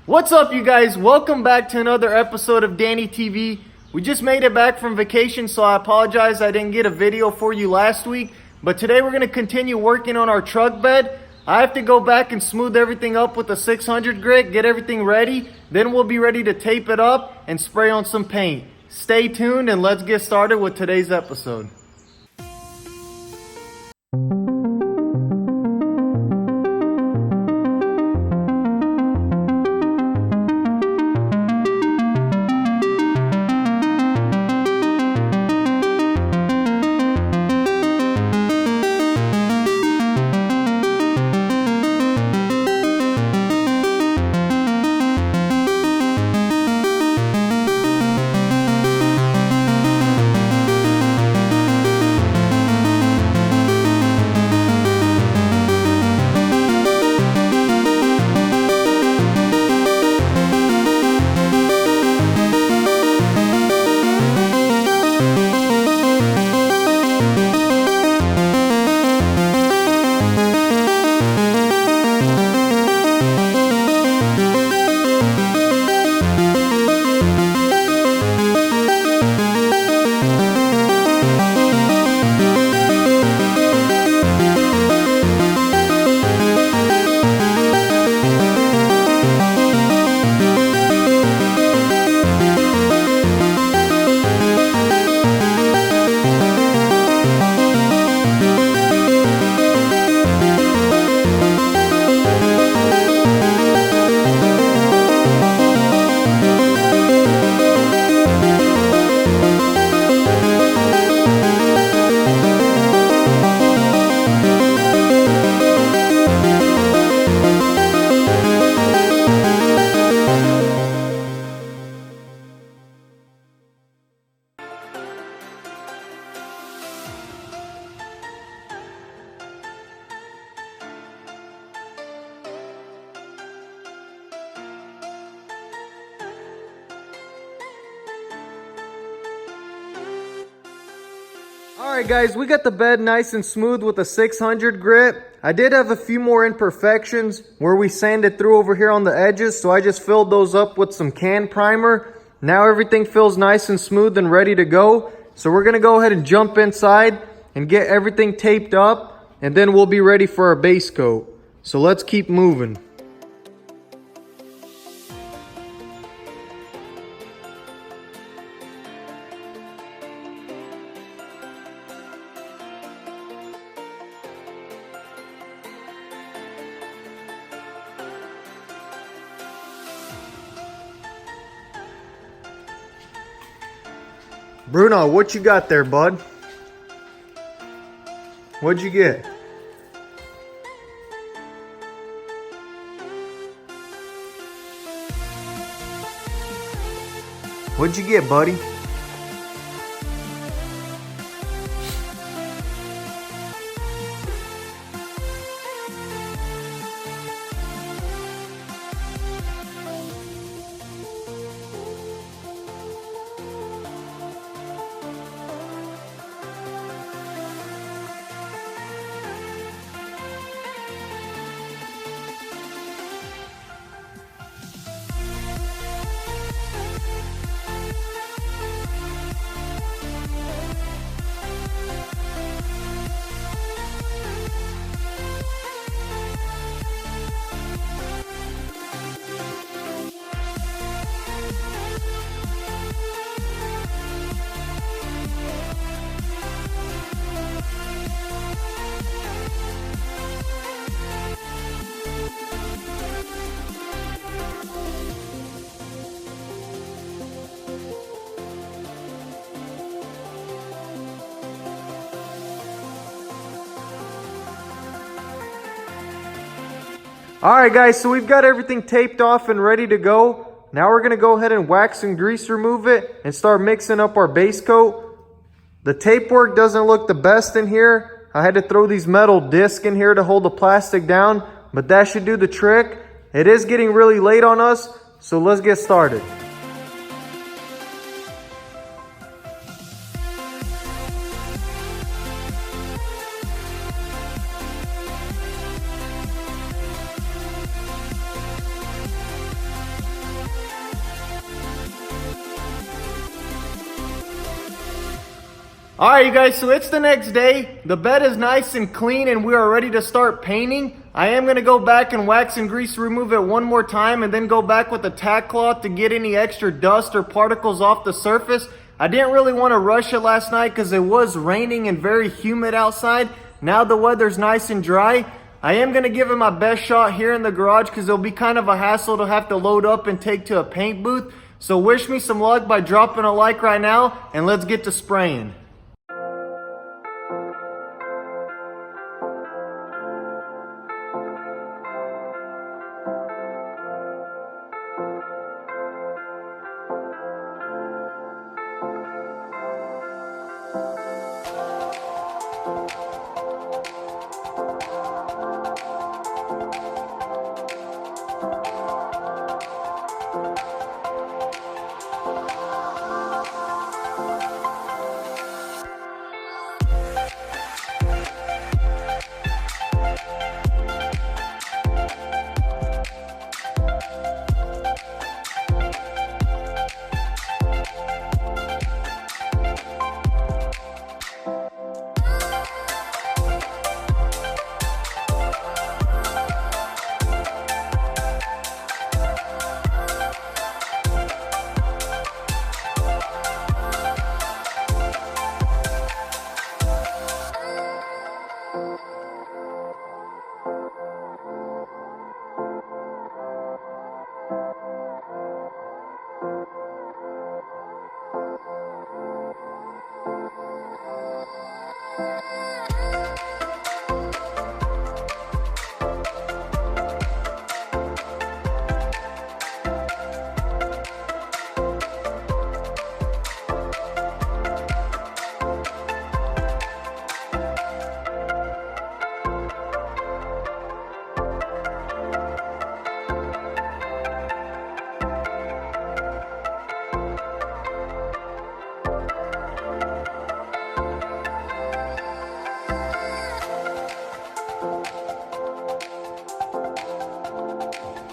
What's up, you guys? Welcome back to another episode of Danny TV. We just made it back from vacation, so I apologize I didn't get a video for you last week. But today we're going to continue working on our truck bed. I have to go back and smooth everything up with the 600 grit, get everything ready. Then we'll be ready to tape it up and spray on some paint. Stay tuned and let's get started with today's episode. Alright guys, we got the bed nice and smooth with a 600 grit. I did have a few more imperfections where we sanded through over here on the edges, so I just filled those up with some can primer. Now everything feels nice and smooth and ready to go. So we're going to go ahead and jump inside and get everything taped up, and then we'll be ready for our base coat. So let's keep moving. Bruno, what you got there, bud? What'd you get? What'd you get, buddy? Alright guys, so we've got everything taped off and ready to go. Now we're going to go ahead and wax and grease remove it and start mixing up our base coat. The tape work doesn't look the best in here. I had to throw these metal discs in here to hold the plastic down, but that should do the trick. It is getting really late on us, so let's get started. Alright you guys, so it's the next day. The bed is nice and clean and we are ready to start painting. I am going to go back and wax and grease remove it one more time and then go back with a tack cloth to get any extra dust or particles off the surface. I didn't really want to rush it last night because it was raining and very humid outside. Now the weather's nice and dry. I am going to give it my best shot here in the garage because it'll be kind of a hassle to have to load up and take to a paint booth. So wish me some luck by dropping a like right now and let's get to spraying.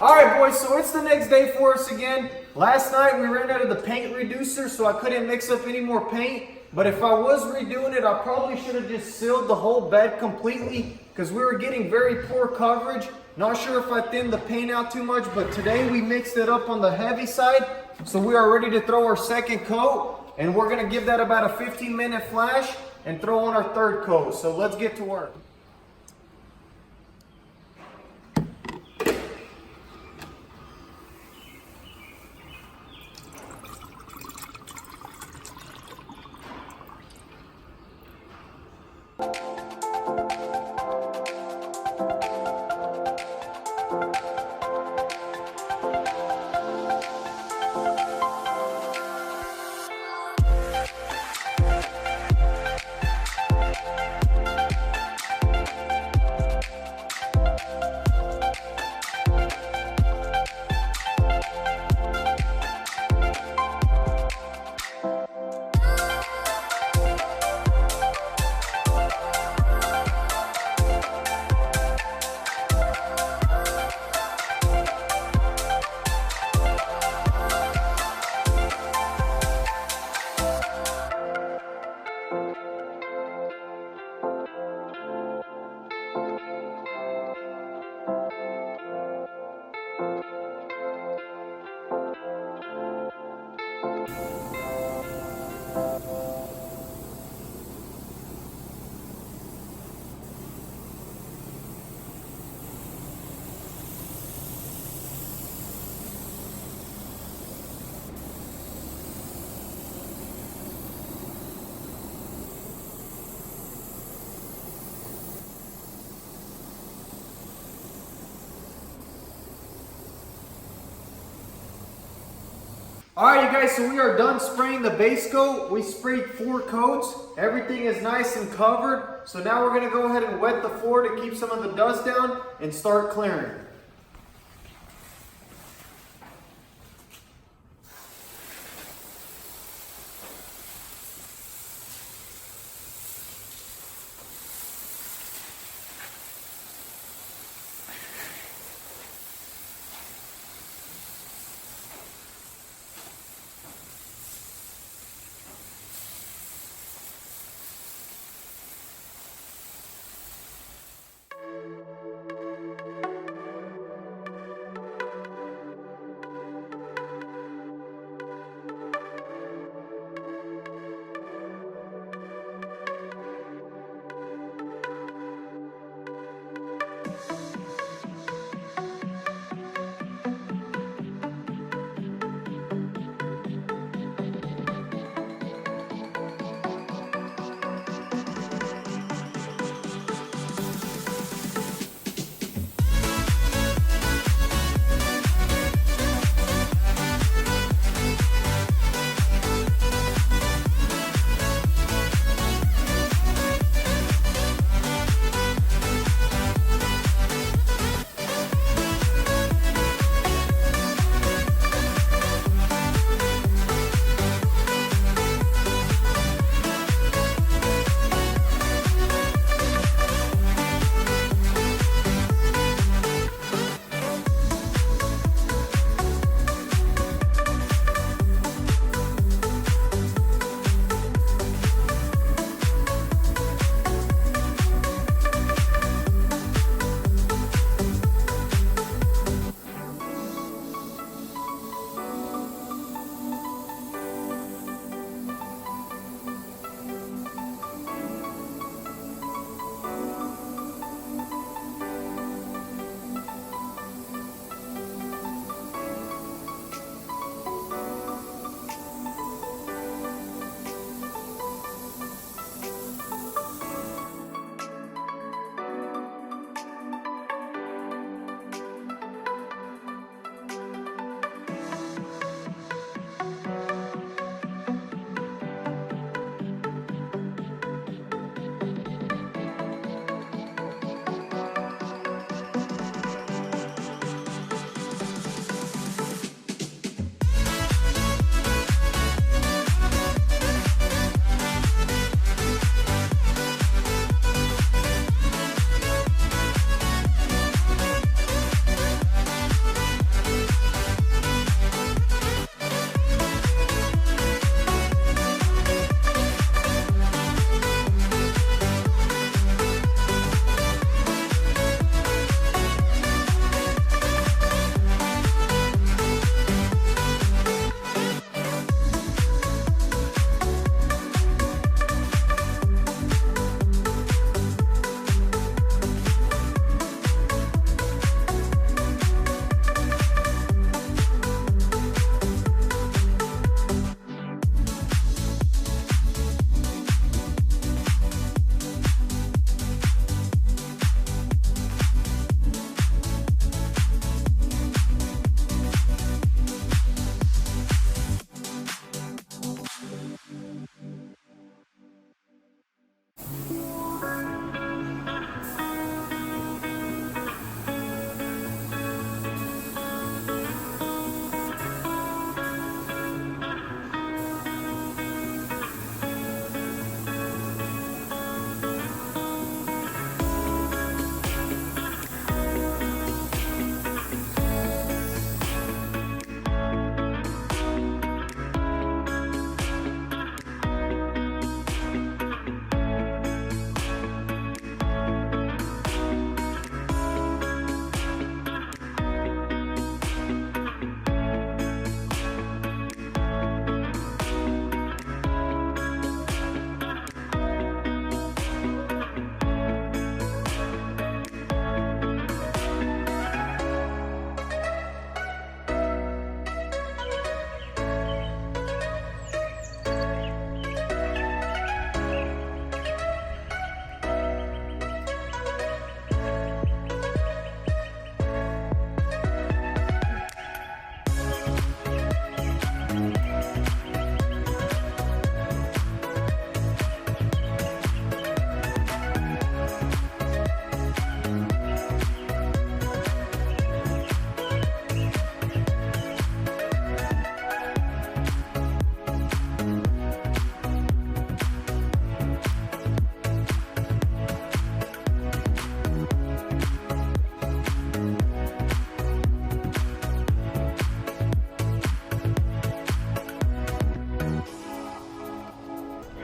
Alright boys, so it's the next day for us again. Last night we ran out of the paint reducer, so I couldn't mix up any more paint. But if I was redoing it, I probably should have just sealed the whole bed completely because we were getting very poor coverage. Not sure if I thinned the paint out too much, but today we mixed it up on the heavy side. So we are ready to throw our second coat, and we're going to give that about a 15-minute flash and throw on our third coat. So let's get to work. Alright you guys, so we are done spraying the base coat. We sprayed 4 coats. Everything is nice and covered. So now we're going to go ahead and wet the floor to keep some of the dust down and start clearing.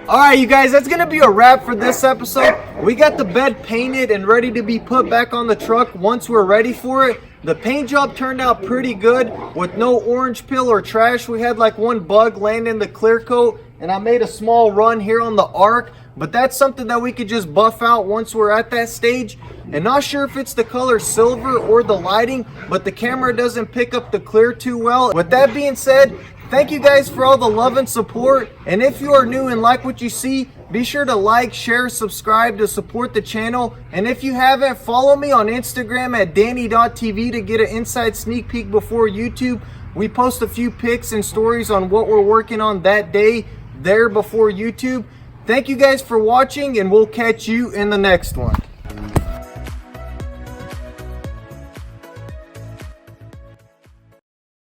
Alright, you guys, that's going to be a wrap for this episode. We got the bed painted and ready to be put back on the truck once we're ready for it. The paint job turned out pretty good with no orange peel or trash. We had like one bug land in the clear coat, and I made a small run here on the arc, but that's something that we could just buff out once we're at that stage. And not sure if it's the color silver or the lighting, but the camera doesn't pick up the clear too well. With that being said, thank you guys for all the love and support. And if you are new and like what you see, be sure to like, share, subscribe to support the channel. And if you haven't, follow me on Instagram at danny.tv to get an inside sneak peek before YouTube. We post a few pics and stories on what we're working on that day there before YouTube. Thank you guys for watching, and we'll catch you in the next one.